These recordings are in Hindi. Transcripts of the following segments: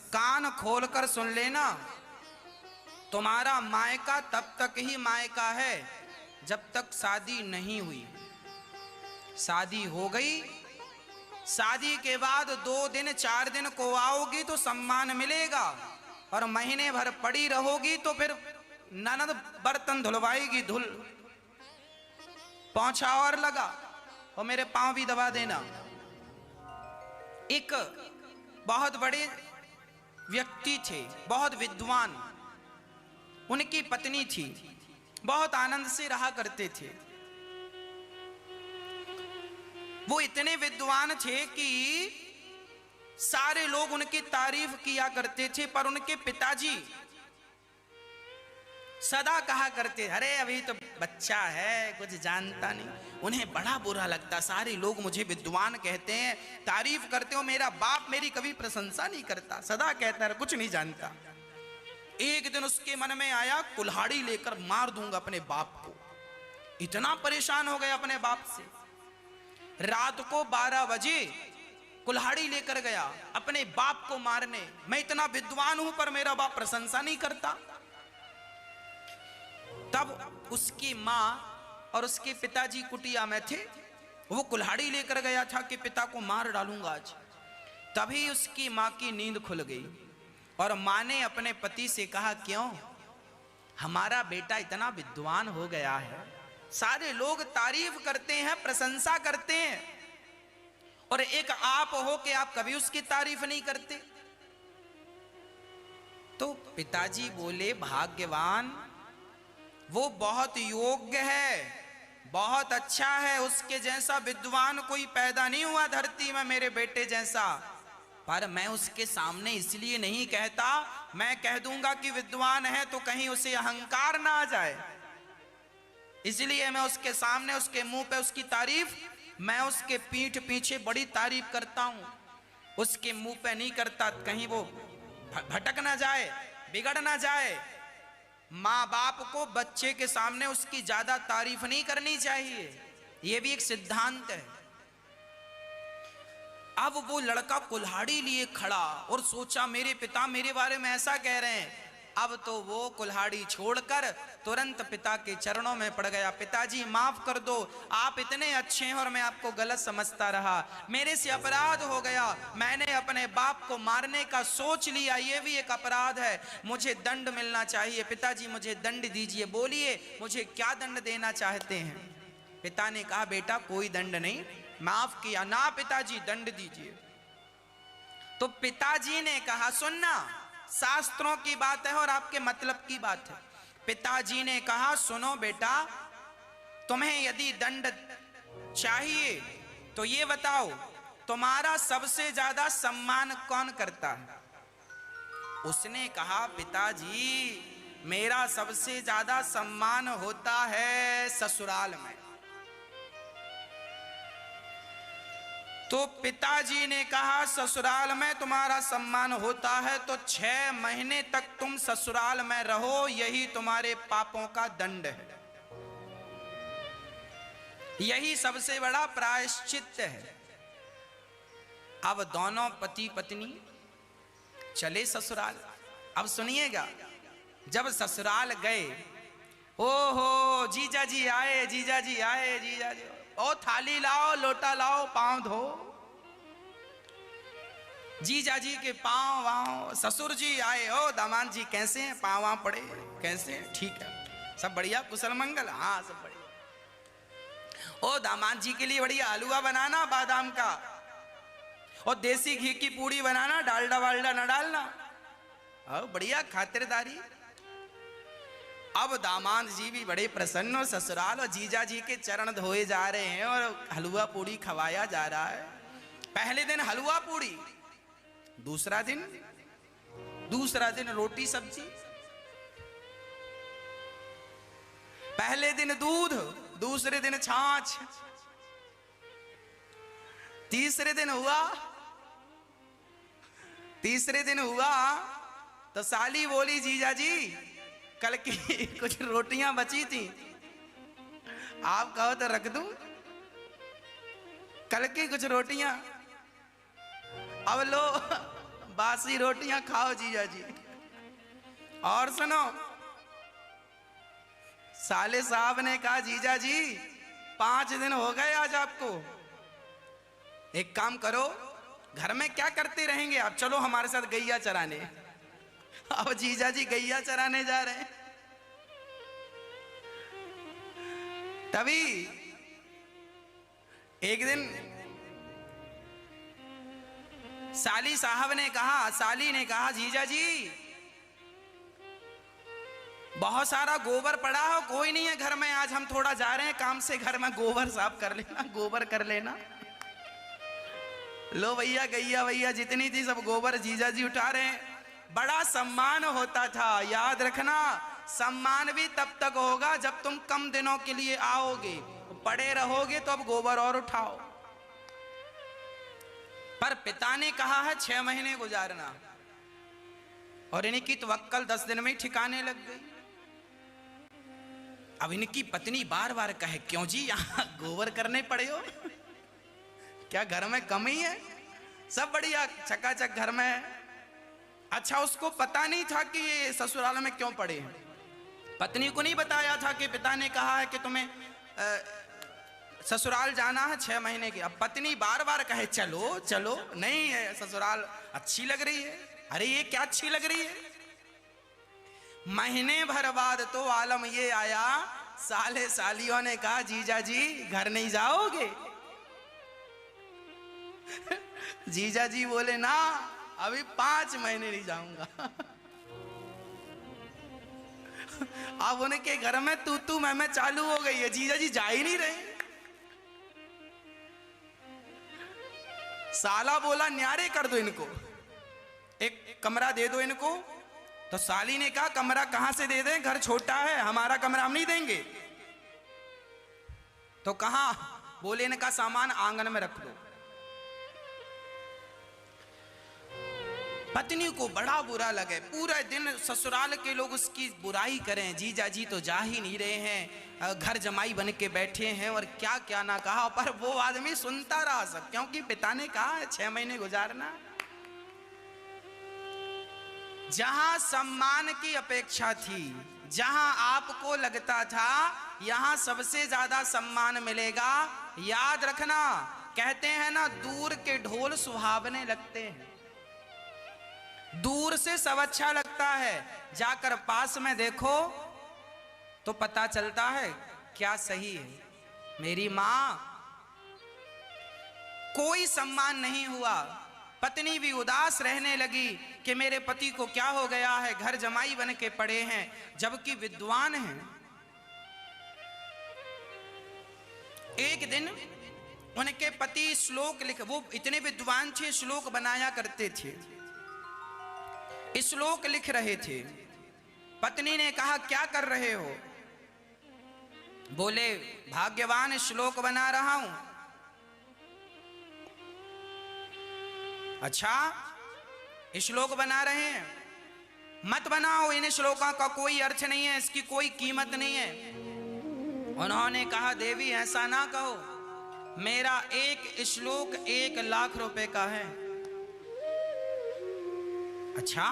कान खोलकर सुन लेना, तुम्हारा मायका तब तक ही मायका है जब तक शादी नहीं हुई। शादी हो गई, शादी के बाद 2 दिन 4 दिन को आओगी तो सम्मान मिलेगा, और महीने भर पड़ी रहोगी तो फिर ननद बर्तन धुलवाएगी। धुल पहुंचा और लगा और मेरे पांव भी दबा देना। एक बहुत बड़े व्यक्ति थे, बहुत विद्वान, उनकी पत्नी थी, बहुत आनंद से रहा करते थे। वो इतने विद्वान थे कि सारे लोग उनकी तारीफ किया करते थे, पर उनके पिताजी सदा कहा करते, अरे अभी तो बच्चा है, कुछ जानता नहीं। उन्हें बड़ा बुरा लगता, सारे लोग मुझे विद्वान कहते हैं, तारीफ करते हो, मेरा बाप मेरी कभी प्रशंसा नहीं करता, सदा कहता है कुछ नहीं जानता। एक दिन उसके मन में आया, कुल्हाड़ी लेकर मार दूंगा अपने बाप को। इतना परेशान हो गया अपने बाप से, रात को 12 बजे कुल्हाड़ी लेकर गया अपने बाप को मारने। मैं इतना विद्वान हूं पर मेरा बाप प्रशंसा नहीं करता। तब उसकी मां और उसके पिताजी कुटिया में थे, वो कुल्हाड़ी लेकर गया था कि पिता को मार डालूंगा आज। तभी उसकी मां की नींद खुल गई और मां ने अपने पति से कहा, क्यों, हमारा बेटा इतना विद्वान हो गया है, सारे लोग तारीफ करते हैं, प्रशंसा करते हैं, और एक आप हो कि आप कभी उसकी तारीफ नहीं करते। तो पिताजी बोले, भाग्यवान, वो बहुत योग्य है, बहुत अच्छा है, उसके जैसा विद्वान कोई पैदा नहीं हुआ धरती में मेरे बेटे जैसा। पर मैं उसके सामने इसलिए नहीं कहता, मैं कह दूंगा कि विद्वान है तो कहीं उसे अहंकार ना आ जाए, इसलिए मैं उसके सामने, उसके मुंह पे उसकी तारीफ, मैं उसके पीठ पीछे बड़ी तारीफ करता हूं, उसके मुंह पे नहीं करता, कहीं वो भटक ना जाए, बिगड़ ना जाए। माँ बाप को बच्चे के सामने उसकी ज्यादा तारीफ नहीं करनी चाहिए, यह भी एक सिद्धांत है। अब वो लड़का कुल्हाड़ी लिए खड़ा और सोचा, मेरे पिता मेरे बारे में ऐसा कह रहे हैं। अब तो वो कुल्हाड़ी छोड़कर तुरंत पिता के चरणों में पड़ गया, पिताजी माफ कर दो, आप इतने अच्छे हैं और मैं आपको गलत समझता रहा, मेरे से अपराध हो गया, मैंने अपने बाप को मारने का सोच लिया, ये भी एक अपराध है, मुझे दंड मिलना चाहिए, पिताजी मुझे दंड दीजिए, बोलिए मुझे क्या दंड देना चाहते हैं। पिता ने कहा, बेटा कोई दंड नहीं, माफ किया ना पिताजी, दंड दीजिए। तो पिताजी ने कहा, सुनना, शास्त्रों की बात है और आपके मतलब की बात है। पिताजी ने कहा, सुनो बेटा, तुम्हें यदि दंड चाहिए तो ये बताओ, तुम्हारा सबसे ज्यादा सम्मान कौन करता है। उसने कहा, पिताजी मेरा सबसे ज्यादा सम्मान होता है ससुराल में। तो पिताजी ने कहा, ससुराल में तुम्हारा सम्मान होता है तो 6 महीने तक तुम ससुराल में रहो, यही तुम्हारे पापों का दंड है, यही सबसे बड़ा प्रायश्चित है। अब दोनों पति पत्नी चले ससुराल। अब सुनिएगा, जब ससुराल गए, ओहो जीजा जी आए, जीजा जी आए, जीजा जी, ओ थाली लाओ, लोटा लाओ, पांव धो। जीजा जी के पांव वाँव, ससुर जी आए, ओ दामाद जी कैसे हैं, पांव वाँव पड़े, कैसे हैं, ठीक है, सब बढ़िया, कुशल मंगल, हाँ सब बढ़िया। ओ दामाद जी के लिए बढ़िया हलवा बनाना बादाम का, और देसी घी की पूड़ी बनाना, डालडा वालडा न डालना, और बढ़िया खातिरदारी। अब दामाद जी भी बड़े प्रसन्न हो, ससुराल और जीजा जी के चरण धोए जा रहे हैं और हलवा पूड़ी खवाया जा रहा है। पहले दिन हलवा पूड़ी, दूसरा दिन रोटी सब्जी, पहले दिन दूध, दूसरे दिन छाछ, तीसरे दिन हुआ तो साली बोली, जीजा जी कल की कुछ रोटियां बची थी, आप कहो तो रख दूं, कल की कुछ रोटियां। अब लो बासी रोटियां खाओ जीजा जी। और सुनो, साले साहब ने कहा जीजा जी 5 दिन हो गए आज आपको, एक काम करो, घर में क्या करते रहेंगे आप, चलो हमारे साथ गैया चराने। अब जीजा जी गैया चराने जा रहे हैं। तभी एक दिन साली साहब ने कहा, साली ने कहा जीजा जी बहुत सारा गोबर पड़ा हो, कोई नहीं है घर में, आज हम थोड़ा जा रहे हैं काम से, घर में गोबर साफ कर लेना, गोबर कर लेना। लो भैया गैया भैया जितनी थी सब गोबर जीजा जी उठा रहे हैं। बड़ा सम्मान होता था, याद रखना सम्मान भी तब तक होगा जब तुम कम दिनों के लिए आओगे, पड़े रहोगे तो अब गोबर और उठाओ। पर पिता ने कहा है 6 महीने गुजारना, और इनकी तवक्कल 10 दिन में ही ठिकाने लग गई। अब इनकी पत्नी बार बार कहे, क्यों जी यहां गोबर करने पड़े हो, क्या घर में कमी है, सब बढ़िया चकाचक घर में है। अच्छा उसको पता नहीं था कि ये ससुराल में क्यों पड़े हैं, पत्नी को नहीं बताया था कि पिता ने कहा है कि तुम्हें ससुराल जाना है 6 महीने की। अब पत्नी बार बार कहे चलो चलो, नहीं है ससुराल अच्छी लग रही है। अरे ये क्या अच्छी लग रही है, महीने भर बाद तो आलम ये आया, साले सालियों ने कहा जीजा जी घर नहीं जाओगे। जीजा जी बोले ना अभी 5 महीने नहीं जाऊंगा। अब उनके घर में तू मैं चालू हो गई है, जीजा जी जा ही नहीं रहे। साला बोला न्यारे कर दो इनको, एक कमरा दे दो इनको। तो साली ने कहा कमरा कहां से दे दें, घर छोटा है, हमारा कमरा हम नहीं देंगे। तो कहा, बोले इनका सामान आंगन में रख दो। पत्नी को बड़ा बुरा लगे, पूरे दिन ससुराल के लोग उसकी बुराई करें, जीजा जी तो जा ही नहीं रहे हैं, घर जमाई बन के बैठे हैं, और क्या क्या ना कहा। पर वो आदमी सुनता रहा सब, क्योंकि पिता ने कहा है 6 महीने गुजारना। जहां सम्मान की अपेक्षा थी, जहां आपको लगता था यहां सबसे ज्यादा सम्मान मिलेगा, याद रखना कहते हैं ना दूर के ढोल सुहावने लगते हैं। दूर से सब अच्छा लगता है, जाकर पास में देखो तो पता चलता है क्या सही है। मेरी मां कोई सम्मान नहीं हुआ, पत्नी भी उदास रहने लगी कि मेरे पति को क्या हो गया है, घर जमाई बन के पड़े हैं, जबकि विद्वान हैं। एक दिन उनके पति श्लोक लिख, वो इतने विद्वान थे, श्लोक बनाया करते थे, श्लोक लिख रहे थे। पत्नी ने कहा क्या कर रहे हो, बोले भाग्यवान श्लोक बना रहा हूं। अच्छा श्लोक बना रहे हैं, मत बनाओ, इन श्लोकों का कोई अर्थ नहीं है, इसकी कोई कीमत नहीं है। उन्होंने कहा देवी ऐसा ना कहो, मेरा एक श्लोक 1 लाख रुपए का है। अच्छा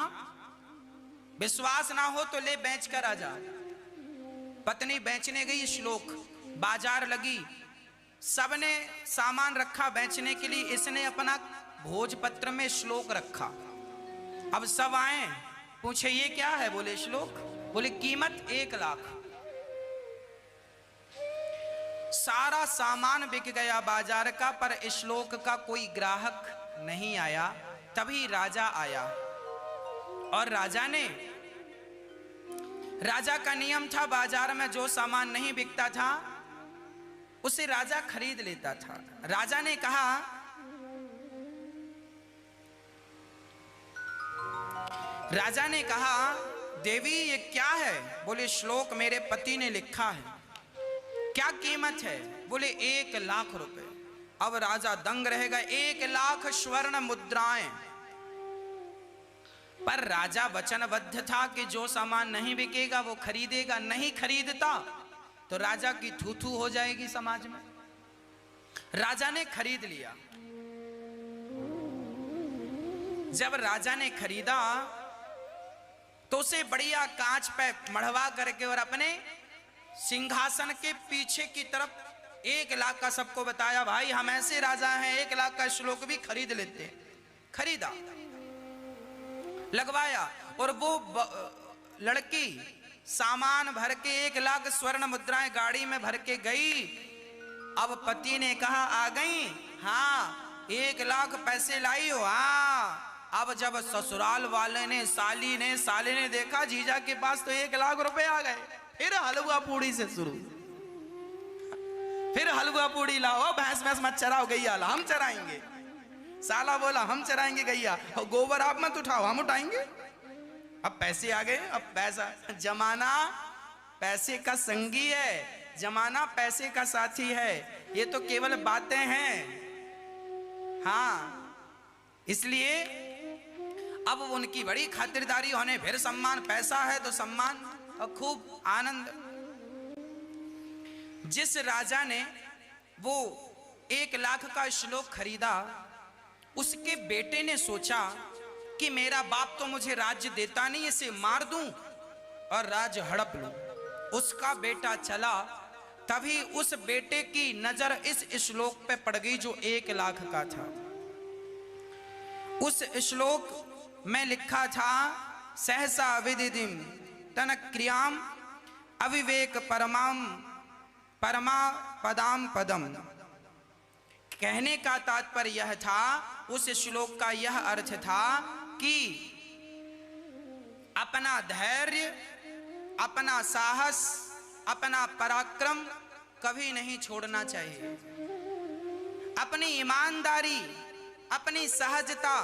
विश्वास ना हो तो ले बेच कर आ जा। पत्नी बेचने गई, श्लोक बाजार लगी, सबने सामान रखा बेचने के लिए, इसने अपना भोजपत्र में श्लोक रखा। अब सब आए, पूछे ये क्या है, बोले श्लोक, बोले कीमत 1 लाख। सारा सामान बिक गया बाजार का, पर श्लोक का कोई ग्राहक नहीं आया। तभी राजा आया, और राजा का नियम था बाजार में जो सामान नहीं बिकता था उसे राजा खरीद लेता था। राजा ने कहा देवी ये क्या है, बोले श्लोक मेरे पति ने लिखा है। क्या कीमत है, बोले 1 लाख रुपए। अब राजा दंग रह गए, 1 लाख स्वर्ण मुद्राएं। पर राजा वचनबद्ध था कि जो सामान नहीं बिकेगा वो खरीदेगा, नहीं खरीदता तो राजा की थू-थू हो जाएगी समाज में। राजा ने खरीद लिया। जब राजा ने खरीदा तो उसे बढ़िया कांच पे मढ़वा करके और अपने सिंहासन के पीछे की तरफ 1 लाख का सबको बताया, भाई हम ऐसे राजा हैं, 1 लाख का श्लोक भी खरीद लेते हैं। खरीदा, लगवाया, और वो लड़की सामान भर के 1 लाख स्वर्ण मुद्राएं गाड़ी में भर के गई। अब पति ने कहा, आ गई? हाँ। 1 लाख पैसे लाई हो? हाँ। अब जब ससुराल वाले ने, साले ने देखा जीजा के पास तो 1 लाख रुपए आ गए, फिर हलवा पूड़ी से शुरू। फिर हलवा पूड़ी लाओ, भैंस मत चराओ, गैया ला, हम चराएंगे। साला बोला, हम चराएंगे गैया, और गोबर आप मत उठाओ, हम उठाएंगे। अब पैसे आ गए, अब पैसा, जमाना पैसे का संगी है, जमाना पैसे का साथी है। ये तो केवल बातें हैं। हाँ, इसलिए अब उनकी बड़ी खातिरदारी होने, फिर सम्मान, पैसा है तो सम्मान और खूब आनंद। जिस राजा ने वो 1 लाख का श्लोक खरीदा, उसके बेटे ने सोचा कि मेरा बाप तो मुझे राज्य देता नहीं, इसे मार दूं और राज्य हड़प लूं। उसका बेटा चला, तभी उस बेटे की नजर इस श्लोक पे पड़ गई जो 1 लाख का था। उस श्लोक में लिखा था, सहसा विदिदिम तन क्रियाम अविवेक परमा पदाम पदम। कहने का तात्पर्य यह था, उस श्लोक का यह अर्थ था कि अपना धैर्य, अपना साहस, अपना पराक्रम कभी नहीं छोड़ना चाहिए। अपनी ईमानदारी, अपनी सहजता,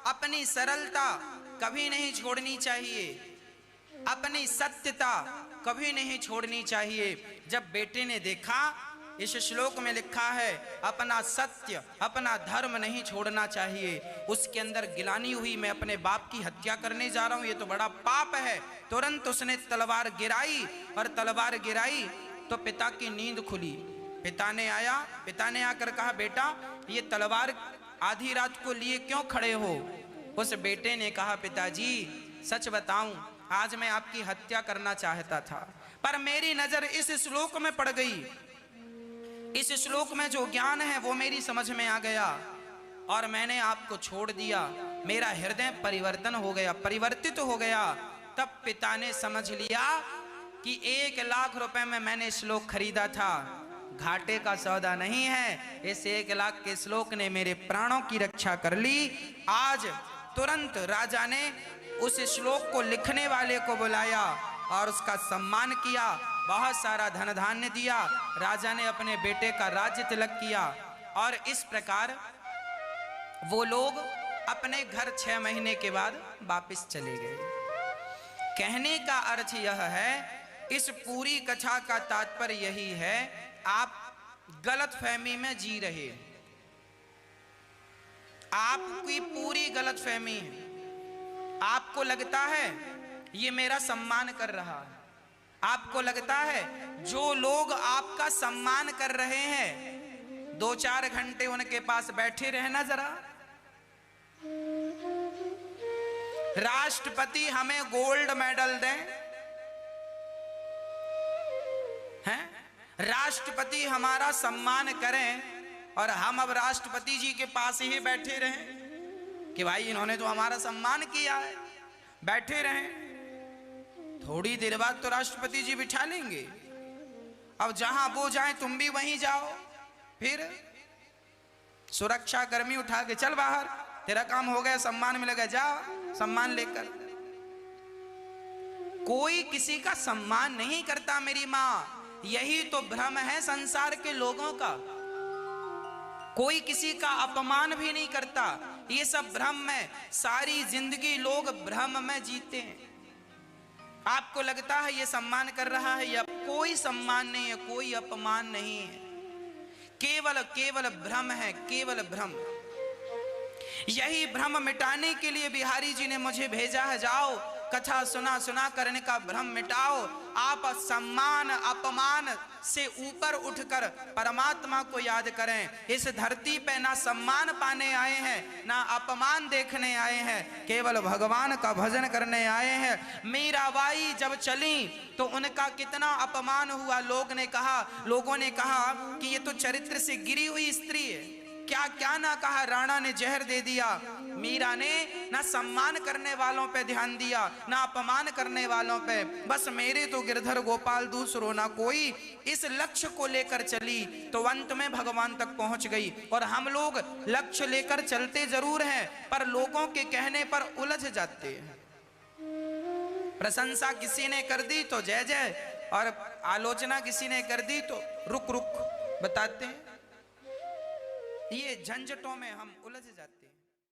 अपनी सरलता कभी नहीं छोड़नी चाहिए। अपनी सत्यता कभी नहीं छोड़नी चाहिए। जब बेटे ने देखा, इस श्लोक में लिखा है अपना सत्य, अपना धर्म नहीं छोड़ना चाहिए, उसके अंदर गिलानी हुई, मैं अपने बाप की हत्या करने जा रहा हूं, ये तो बड़ा पाप है। तुरंत उसने तलवार गिराई, और तलवार गिराई तो पिता की नींद खुली। पिता ने आकर कहा, बेटा ये तलवार आधी रात को लिए क्यों खड़े हो? उस बेटे ने कहा, पिताजी सच बताऊं, आज मैं आपकी हत्या करना चाहता था, पर मेरी नजर इस श्लोक में पड़ गई। इस श्लोक में जो ज्ञान है वो मेरी समझ में आ गया, और मैंने आपको छोड़ दिया। मेरा हृदय परिवर्तित हो गया। तब पिता ने समझ लिया कि 1 लाख रुपए में मैंने श्लोक खरीदा था, घाटे का सौदा नहीं है। इस 1 लाख के श्लोक ने मेरे प्राणों की रक्षा कर ली। आज तुरंत राजा ने उस श्लोक को लिखने वाले को बुलाया और उसका सम्मान किया, बहुत सारा धन धान्य दिया। राजा ने अपने बेटे का राज्य तिलक किया, और इस प्रकार वो लोग अपने घर 6 महीने के बाद वापस चले गए। कहने का अर्थ यह है, इस पूरी कथा का तात्पर्य यही है, आप गलतफहमी में जी रहे हैं, आपकी पूरी गलतफहमी है। आपको लगता है ये मेरा सम्मान कर रहा है, आपको लगता है जो लोग आपका सम्मान कर रहे हैं 2-4 घंटे उनके पास बैठे रहना जरा। राष्ट्रपति हमें गोल्ड मेडल दें, हैं? राष्ट्रपति हमारा सम्मान करें और हम अब राष्ट्रपति जी के पास ही बैठे रहें कि भाई इन्होंने तो हमारा सम्मान किया है, बैठे रहें। थोड़ी देर बाद तो राष्ट्रपति जी बिठा लेंगे। अब जहां वो जाए तुम भी वहीं जाओ, फिर सुरक्षा कर्मी उठा के चल बाहर, तेरा काम हो गया, सम्मान मिलेगा, जा सम्मान लेकर। कोई किसी का सम्मान नहीं करता मेरी माँ, यही तो भ्रम है संसार के लोगों का। कोई किसी का अपमान भी नहीं करता, ये सब भ्रम में, सारी जिंदगी लोग भ्रम में जीते हैं। आपको लगता है ये सम्मान कर रहा है, या कोई सम्मान नहीं है, कोई अपमान नहीं है, केवल भ्रम है, केवल भ्रम। यही भ्रम मिटाने के लिए बिहारी जी ने मुझे भेजा है, जाओ कथा सुना सुना करने का भ्रम मिटाओ। आप सम्मान अपमान से ऊपर उठकर परमात्मा को याद करें। इस धरती पे ना सम्मान पाने आए हैं ना अपमान देखने आए हैं, केवल भगवान का भजन करने आए हैं। मीराबाई जब चली तो उनका कितना अपमान हुआ। लोगों ने कहा कि ये तो चरित्र से गिरी हुई स्त्री है। क्या क्या ना कहा, राणा ने जहर दे दिया। मीरा ने ना सम्मान करने वालों पे ध्यान दिया ना अपमान करने वालों पे। बस मेरे तो गिरधर गोपाल दूसरो ना कोई, इस लक्ष्य को लेकर चली तो अंत में भगवान तक पहुंच गई। और हम लोग लक्ष्य लेकर चलते जरूर हैं पर लोगों के कहने पर उलझ जाते हैं। प्रशंसा किसी ने कर दी तो जय जय, और आलोचना किसी ने कर दी तो रुक रुक बताते हैं। ये झंझटों में हम उलझ जाते हैं।